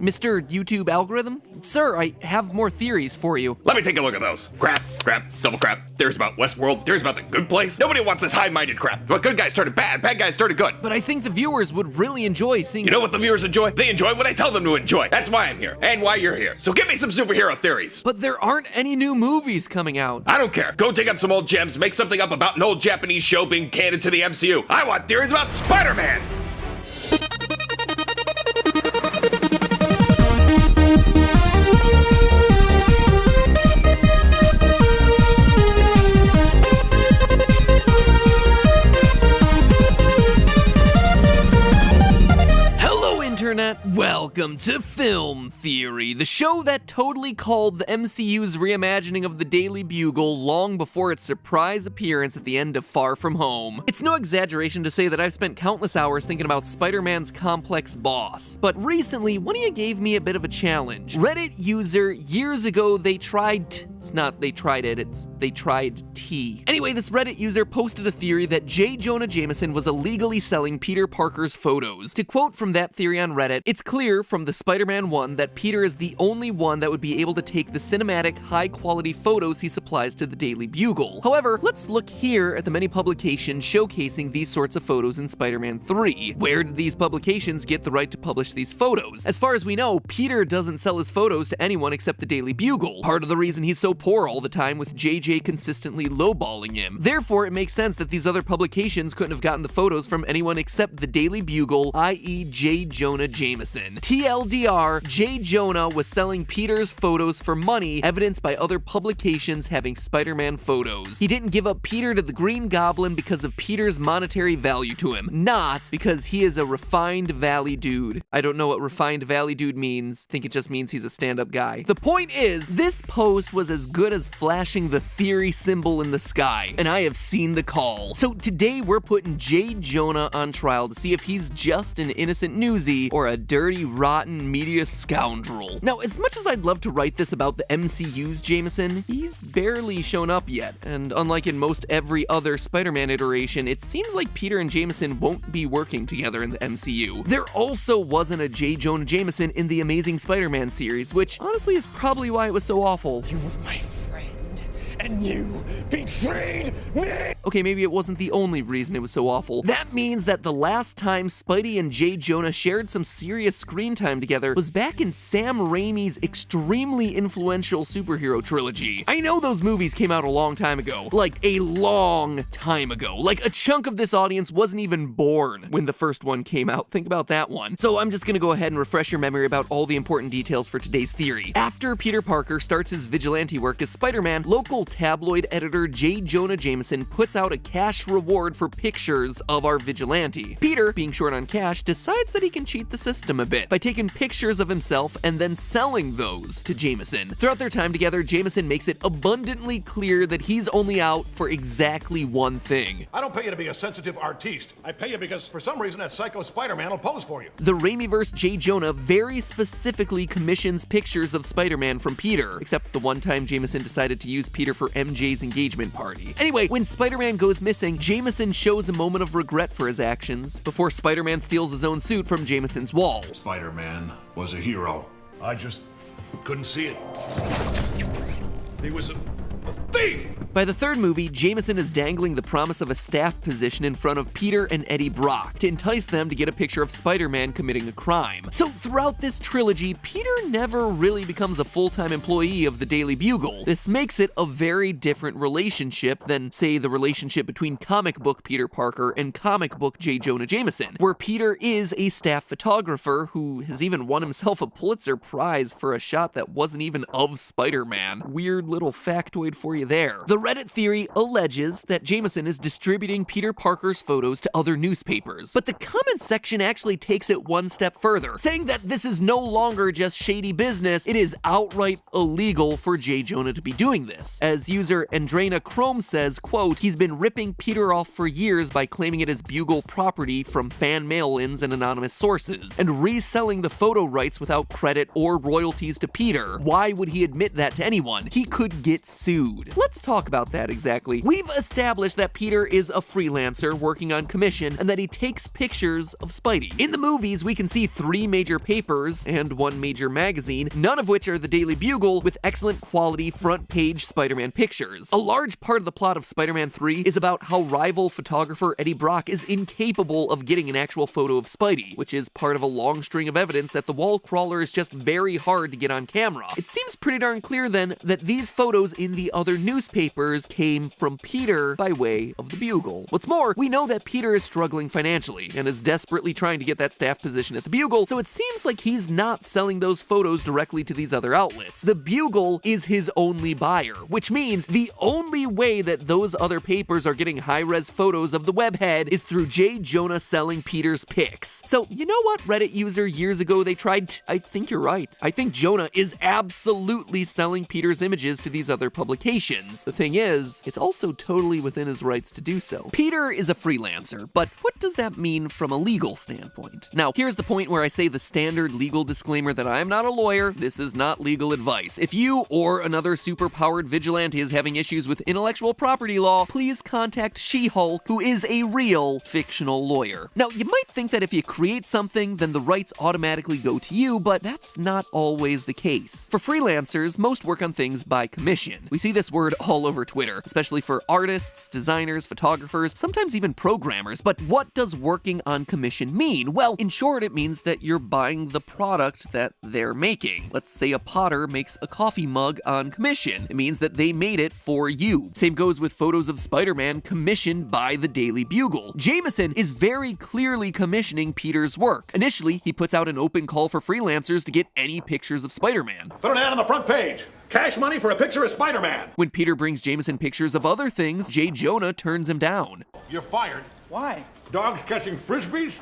Mr. YouTube algorithm? Sir, I have more theories for you. Let me take a look at those. Crap, double crap. There's about Westworld. There's about The Good Place. Nobody wants this high-minded crap. But good guys turning bad guys turning good. But I think the viewers would really enjoy seeing— You know what the viewers enjoy? They enjoy what I tell them to enjoy. That's why I'm here, and why you're here. So give me some superhero theories. But there aren't any new movies coming out. I don't care. Go dig up some old gems, make something up about an old Japanese show being canon to the MCU. I want theories about Spider-Man. Welcome to Film Theory, the show that totally called the MCU's reimagining of the Daily Bugle long before its surprise appearance at the end of Far From Home. It's no exaggeration to say that I've spent countless hours thinking about Spider-Man's complex boss, but recently, one of you gave me a bit of a challenge. Reddit user, years ago, they tried tea. Anyway, this Reddit user posted a theory that J. Jonah Jameson was illegally selling Peter Parker's photos. To quote from that theory on Reddit, it's clear from the Spider-Man 1 that Peter is the only one that would be able to take the cinematic, high-quality photos he supplies to the Daily Bugle. However, let's look here at the many publications showcasing these sorts of photos in Spider-Man 3. Where did these publications get the right to publish these photos? As far as we know, Peter doesn't sell his photos to anyone except the Daily Bugle. Part of the reason he's so poor all the time, with JJ consistently lowballing him. Therefore, it makes sense that these other publications couldn't have gotten the photos from anyone except the Daily Bugle, i.e. J. Jonah Jameson. TLDR, J. Jonah was selling Peter's photos for money, evidenced by other publications having Spider-Man photos. He didn't give up Peter to the Green Goblin because of Peter's monetary value to him, not because he is a refined valley dude. I don't know what refined valley dude means. I think it just means he's a stand-up guy. The point is, this post was as good as flashing the theory symbol in the sky, and I have seen the call. So today we're putting J. Jonah on trial to see if he's just an innocent newsie or a dirty, rotten media scoundrel. Now, as much as I'd love to write this about the MCU's Jameson, he's barely shown up yet, and unlike in most every other Spider-Man iteration, it seems like Peter and Jameson won't be working together in the MCU. There also wasn't a J. Jonah Jameson in the Amazing Spider-Man series, which honestly is probably why it was so awful. You were my friend, and you betrayed me! Okay, maybe it wasn't the only reason it was so awful. That means that the last time Spidey and J. Jonah shared some serious screen time together was back in Sam Raimi's extremely influential superhero trilogy. I know those movies came out a long time ago. Like, a long time ago. Like, a chunk of this audience wasn't even born when the first one came out. Think about that one. So I'm just gonna go ahead and refresh your memory about all the important details for today's theory. After Peter Parker starts his vigilante work as Spider-Man, local tabloid editor J. Jonah Jameson puts out a cash reward for pictures of our vigilante. Peter, being short on cash, decides that he can cheat the system a bit by taking pictures of himself and then selling those to Jameson. Throughout their time together, Jameson makes it abundantly clear that he's only out for exactly one thing. I don't pay you to be a sensitive artiste. I pay you because for some reason that psycho Spider-Man will pose for you. The Raimiverse J. Jonah very specifically commissions pictures of Spider-Man from Peter, except the one time Jameson decided to use Peter for MJ's engagement party. Anyway, when Spider-Man goes missing, Jameson shows a moment of regret for his actions before Spider-Man steals his own suit from Jameson's wall. Spider-Man was a hero. I just couldn't see it. He was a thief! By the third movie, Jameson is dangling the promise of a staff position in front of Peter and Eddie Brock to entice them to get a picture of Spider-Man committing a crime. So throughout this trilogy, Peter never really becomes a full-time employee of the Daily Bugle. This makes it a very different relationship than, say, the relationship between comic book Peter Parker and comic book J. Jonah Jameson, where Peter is a staff photographer who has even won himself a Pulitzer Prize for a shot that wasn't even of Spider-Man. Weird little factoid for you there. The Reddit theory alleges that Jameson is distributing Peter Parker's photos to other newspapers, but the comment section actually takes it one step further, saying that this is no longer just shady business, it is outright illegal for J. Jonah to be doing this. As user Andrana Chrome says, quote, he's been ripping Peter off for years by claiming it as Bugle property from fan mail-ins and anonymous sources, and reselling the photo rights without credit or royalties to Peter. Why would he admit that to anyone? He could get sued. let's talk about that exactly. We've established that Peter is a freelancer working on commission and that he takes pictures of Spidey. In the movies, we can see 3 major papers and 1 major magazine, none of which are the Daily Bugle, with excellent quality front-page Spider-Man pictures. A large part of the plot of Spider-Man 3 is about how rival photographer Eddie Brock is incapable of getting an actual photo of Spidey, which is part of a long string of evidence that the wall crawler is just very hard to get on camera. It seems pretty darn clear then that these photos in the other newspapers came from Peter by way of the Bugle. What's more, we know that Peter is struggling financially and is desperately trying to get that staff position at the Bugle, so it seems like he's not selling those photos directly to these other outlets. The Bugle is his only buyer, which means the only way that those other papers are getting high-res photos of the webhead is through J. Jonah selling Peter's pics. So, you know what Reddit user years ago they tried? I think you're right. I think Jonah is absolutely selling Peter's images to these other publications. The thing is, it's also totally within his rights to do so. Peter is a freelancer, but what does that mean from a legal standpoint? Now, here's the point where I say the standard legal disclaimer that I am not a lawyer, this is not legal advice. If you or another super-powered vigilante is having issues with intellectual property law, please contact She-Hulk, who is a real fictional lawyer. Now, you might think that if you create something, then the rights automatically go to you, but that's not always the case. For freelancers, most work on things by commission. We see this word all over Twitter, especially for artists, designers, photographers, sometimes even programmers. But what does working on commission mean? Well, in short, it means that you're buying the product that they're making. Let's say a potter makes a coffee mug on commission. It means that they made it for you. Same goes with photos of Spider-Man commissioned by the Daily Bugle. Jameson is very clearly commissioning Peter's work. Initially, he puts out an open call for freelancers to get any pictures of Spider-Man. Put an ad on the front page. Cash money for a picture of Spider-Man. When Peter brings Jameson pictures of other things, J. Jonah turns him down. You're fired. Why? Dogs catching frisbees?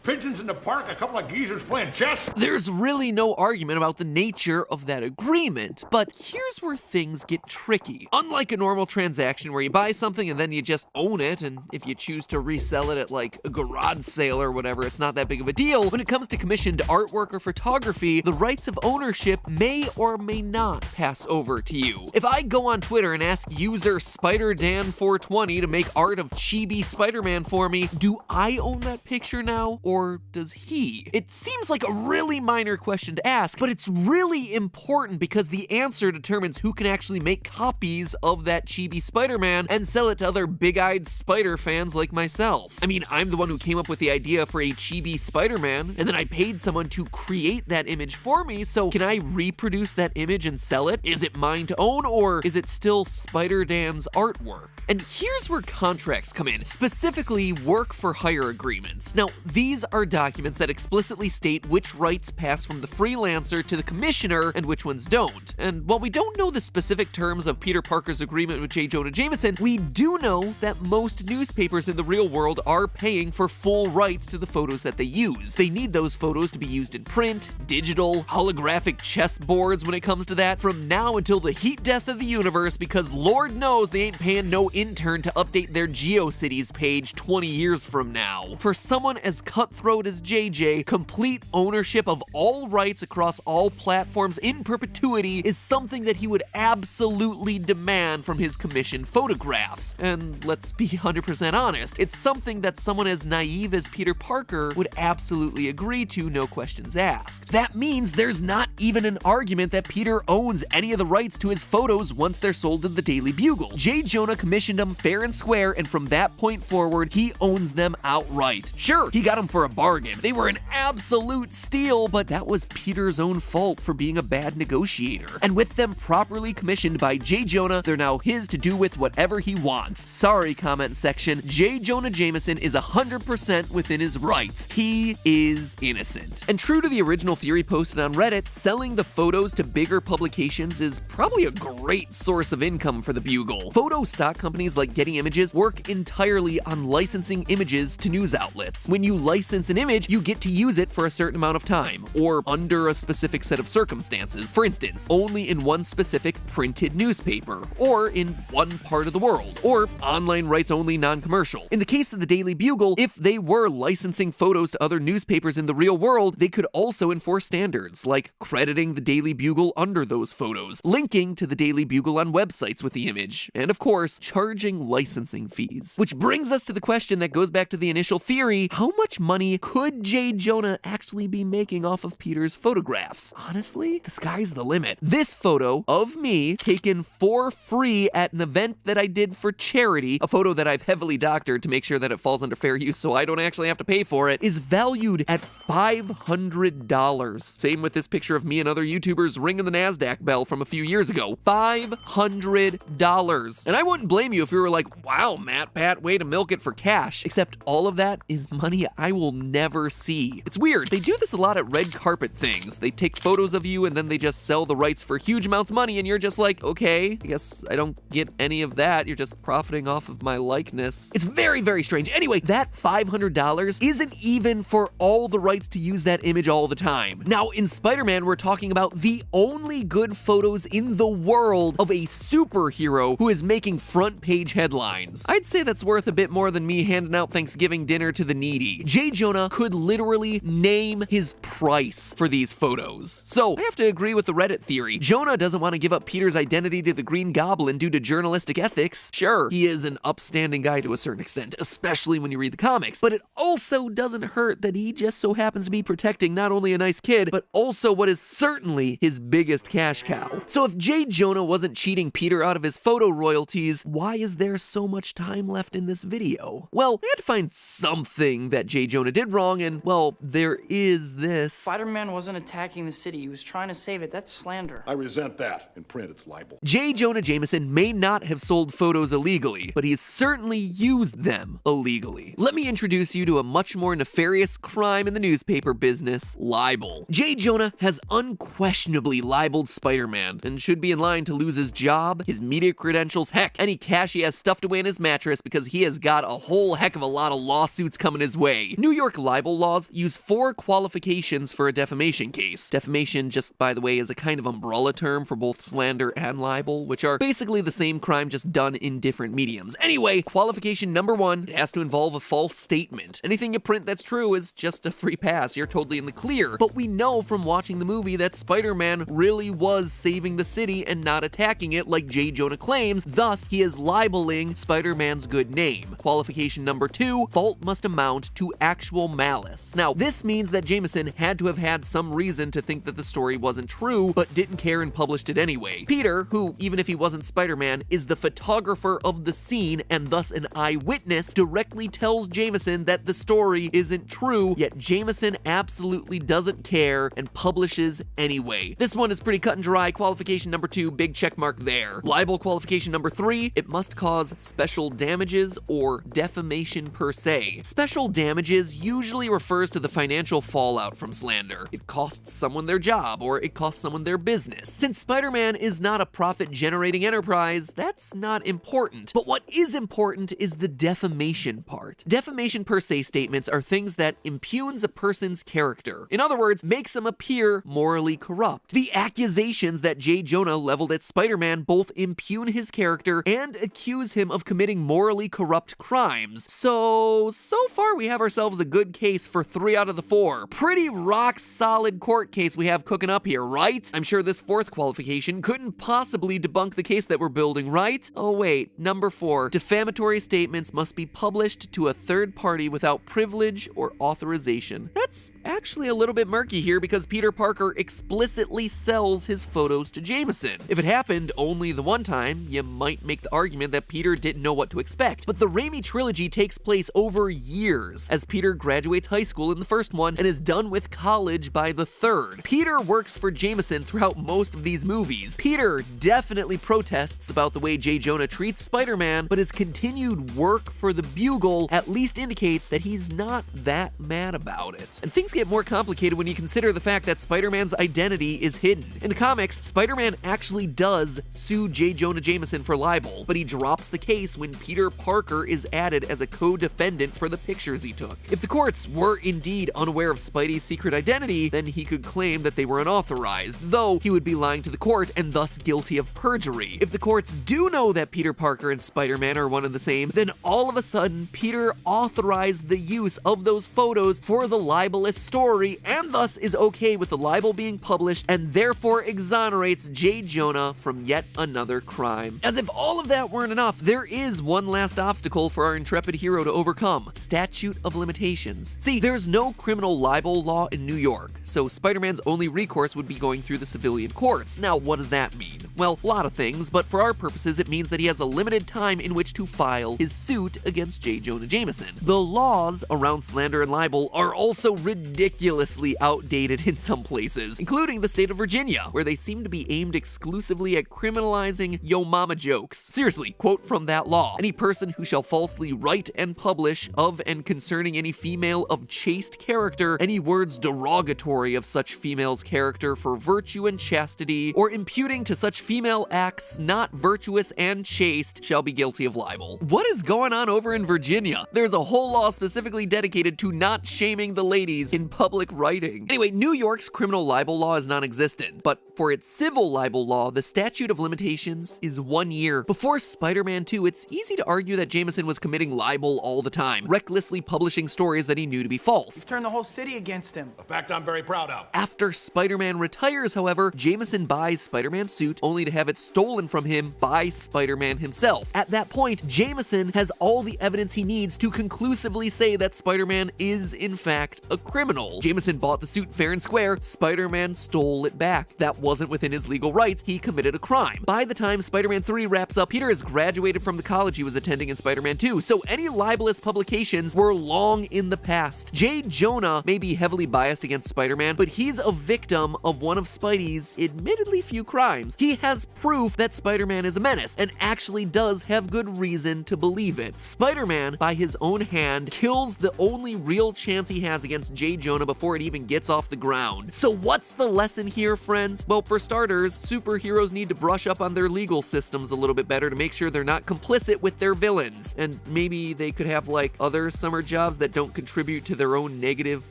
Pigeons in the park, a couple of geezers playing chess? There's really no argument about the nature of that agreement, but here's where things get tricky. Unlike a normal transaction where you buy something and then you just own it, and if you choose to resell it at like a garage sale or whatever, it's not that big of a deal. When it comes to commissioned artwork or photography, the rights of ownership may or may not pass over to you. If I go on Twitter and ask user SpiderDan420 to make art of chibi Spider-Man for me, do I own that picture now, or does he? It seems like a really minor question to ask, but it's really important because the answer determines who can actually make copies of that chibi Spider-Man and sell it to other big-eyed Spider fans like myself. I mean, I'm the one who came up with the idea for a chibi Spider-Man, and then I paid someone to create that image for me, so can I reproduce that image and sell it? Is it mine to own, or is it still Spider-Dan's artwork? And here's where contracts come in, specifically work-for-hire agreements. Now, these are documents that explicitly state which rights pass from the freelancer to the commissioner and which ones don't. And while we don't know the specific terms of Peter Parker's agreement with J. Jonah Jameson, we do know that most newspapers in the real world are paying for full rights to the photos that they use. They need those photos to be used in print, digital, holographic chessboards when it comes to that, from now until the heat death of the universe, because Lord knows they ain't paying no intern to update their GeoCities page 20 years from now. For someone as cutthroat as JJ, complete ownership of all rights across all platforms in perpetuity is something that he would absolutely demand from his commissioned photographs. And let's be 100% honest, it's something that someone as naive as Peter Parker would absolutely agree to, no questions asked. That means there's not even an argument that Peter owns any of the rights to his photos once they're sold to the Daily Bugle. J. Jonah commissioned them fair and square, and from that point forward, he owns them outright. Sure, he got them for a bargain. They were an absolute steal, but that was Peter's own fault for being a bad negotiator. And with them properly commissioned by J. Jonah, they're now his to do with whatever he wants. Sorry, comment section, J. Jonah Jameson is 100% within his rights. He is innocent. And true to the original theory posted on Reddit, selling the photos to bigger publications is probably a great source of income for the Bugle. Photo stock companies like Getty Images work entirely on licensing images to news outlets. When you license license an image, you get to use it for a certain amount of time, or under a specific set of circumstances. For instance, only in one specific printed newspaper, or in one part of the world, or online rights only non-commercial. In the case of the Daily Bugle, if they were licensing photos to other newspapers in the real world, they could also enforce standards, like crediting the Daily Bugle under those photos, linking to the Daily Bugle on websites with the image, and of course, charging licensing fees. Which brings us to the question that goes back to the initial theory: how much money could J. Jonah actually be making off of Peter's photographs? Honestly, the sky's the limit. This photo of me, taken for free at an event that I did for charity, a photo that I've heavily doctored to make sure that it falls under fair use so I don't actually have to pay for it, is valued at $500. Same with this picture of me and other YouTubers ringing the NASDAQ bell from a few years ago. $500. And I wouldn't blame you if you were like, wow, Matt Pat, way to milk it for cash. Except all of that is money I will never see. It's weird. They do this a lot at red carpet things. They take photos of you and then they just sell the rights for huge amounts of money, and you're just like, okay, I guess I don't get any of that. You're just profiting off of my likeness. It's very, very strange. Anyway, that $500 isn't even for all the rights to use that image all the time. Now, in Spider-Man, we're talking about the only good photos in the world of a superhero who is making front page headlines. I'd say that's worth a bit more than me handing out Thanksgiving dinner to the needy. J. Jonah could literally name his price for these photos. So, I have to agree with the Reddit theory. Jonah doesn't want to give up Peter's identity to the Green Goblin due to journalistic ethics. Sure, he is an upstanding guy to a certain extent, especially when you read the comics, but it also doesn't hurt that he just so happens to be protecting not only a nice kid, but also what is certainly his biggest cash cow. So if J. Jonah wasn't cheating Peter out of his photo royalties, why is there so much time left in this video? Well, I had to find something that J. Jonah did wrong, and well, there is this. Spider-Man wasn't attacking the city, he was trying to save it. That's slander. I resent that. In print, it's libel. J. Jonah Jameson may not have sold photos illegally, but he has certainly used them illegally. Let me introduce you to a much more nefarious crime in the newspaper business: libel. J. Jonah has unquestionably libeled Spider-Man and should be in line to lose his job, his media credentials, heck, any cash he has stuffed away in his mattress, because he has got a whole heck of a lot of lawsuits coming his way. New York libel laws use 4 qualifications for a defamation case. Defamation, just by the way, is a kind of umbrella term for both slander and libel, which are basically the same crime just done in different mediums. Anyway, qualification number 1, it has to involve a false statement. Anything you print that's true is just a free pass. You're totally in the clear. But we know from watching the movie that Spider-Man really was saving the city and not attacking it like J. Jonah claims, thus he is libeling Spider-Man's good name. Qualification number 2, fault must amount to actual malice. Now, this means that Jameson had to have had some reason to think that the story wasn't true, but didn't care and published it anyway. Peter, who, even if he wasn't Spider-Man, is the photographer of the scene and thus an eyewitness, directly tells Jameson that the story isn't true, yet Jameson absolutely doesn't care and publishes anyway. This one is pretty cut and dry. Qualification number 2, big check mark there. Libel qualification number 3, it must cause special damages or defamation per se. Special damages usually refers to the financial fallout from slander. It costs someone their job, or it costs someone their business. Since Spider-Man is not a profit-generating enterprise, that's not important. But what is important is the defamation part. Defamation per se statements are things that impugns a person's character. In other words, makes them appear morally corrupt. The accusations that J. Jonah leveled at Spider-Man both impugn his character and accuse him of committing morally corrupt crimes. So far we have ourselves a good case for 3 out of the 4. Pretty rock-solid court case we have cooking up here, right? I'm sure this 4th qualification couldn't possibly debunk the case that we're building, right? Oh wait, number 4, defamatory statements must be published to a third party without privilege or authorization. That's actually a little bit murky here because Peter Parker explicitly sells his photos to Jameson. If it happened only the one time, you might make the argument that Peter didn't know what to expect. But the Raimi trilogy takes place over years, as Peter graduates high school in the first one and is done with college by the third. Peter works for Jameson throughout most of these movies. Peter definitely protests about the way J. Jonah treats Spider-Man, but his continued work for the Bugle at least indicates that he's not that mad about it. And things get get more complicated when you consider the fact that Spider-Man's identity is hidden. In the comics, Spider-Man actually does sue J. Jonah Jameson for libel, but he drops the case when Peter Parker is added as a co-defendant for the pictures he took. If the courts were indeed unaware of Spidey's secret identity, then he could claim that they were unauthorized, though he would be lying to the court and thus guilty of perjury. If the courts do know that Peter Parker and Spider-Man are one and the same, then all of a sudden, Peter authorized the use of those photos for the libelous story, and thus is okay with the libel being published, and therefore exonerates J. Jonah from yet another crime. As if all of that weren't enough, there is one last obstacle for our intrepid hero to overcome: statute of limitations. See, there's no criminal libel law in New York, so Spider-Man's only recourse would be going through the civilian courts. Now, what does that mean? Well, a lot of things, but for our purposes, it means that he has a limited time in which to file his suit against J. Jonah Jameson. The laws around slander and libel are also ridiculously outdated in some places, including the state of Virginia, where they seem to be aimed exclusively at criminalizing yo mama jokes. Seriously, quote from that law: "Any person who shall falsely write and publish of and concerning any female of chaste character any words derogatory of such female's character for virtue and chastity, or imputing to such female acts not virtuous and chaste, shall be guilty of libel." What is going on over in Virginia? There's a whole law specifically dedicated to not shaming the ladies in public writing. Anyway, New York's criminal libel law is non-existent, but for its civil libel law, the statute of limitations is 1 year. Before Spider-Man 2, it's easy to argue that Jameson was committing libel all the time, recklessly publishing stories that he knew to be false. Turned the whole city against him. A fact I'm very proud of. After Spider-Man retires, however, Jameson buys Spider-Man's suit only to have it stolen from him by Spider-Man himself. At that point, Jameson has all the evidence he needs to conclusively say that Spider-Man is in fact a criminal. Jameson bought the suit fair and square, Spider-Man stole it back. That wasn't within his legal rights, he committed a crime. By the time Spider-Man 3 wraps up, Peter has graduated from the college he was attending in Spider-Man 2, so any libelous publications were long in the past. J. Jonah may be heavily biased against Spider-Man, but he's a victim of one of Spidey's admittedly few crimes. He has proof that Spider-Man is a menace, and actually does have good reason to believe it. Spider-Man, by his own hand, kills the only real chance he has against J. Jonah before it even gets off the ground. So what's the lesson here, friends? Well, for starters, superheroes need to brush up on their legal systems a little bit better to make sure they're not complicit with their villains. And maybe they could have, like, other summer jobs that don't contribute to their own negative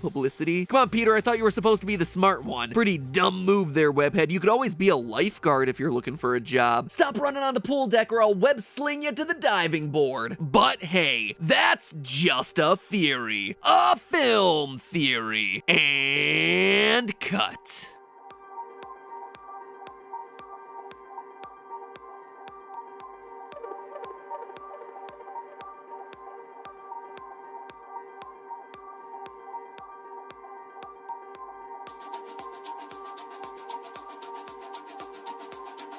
publicity. Come on, Peter, I thought you were supposed to be the smart one. Pretty dumb move there, webhead. You could always be a lifeguard if you're looking for a job. Stop running on the pool deck or I'll web sling you to the diving board. But hey, that's just a theory. A film theory. And cut.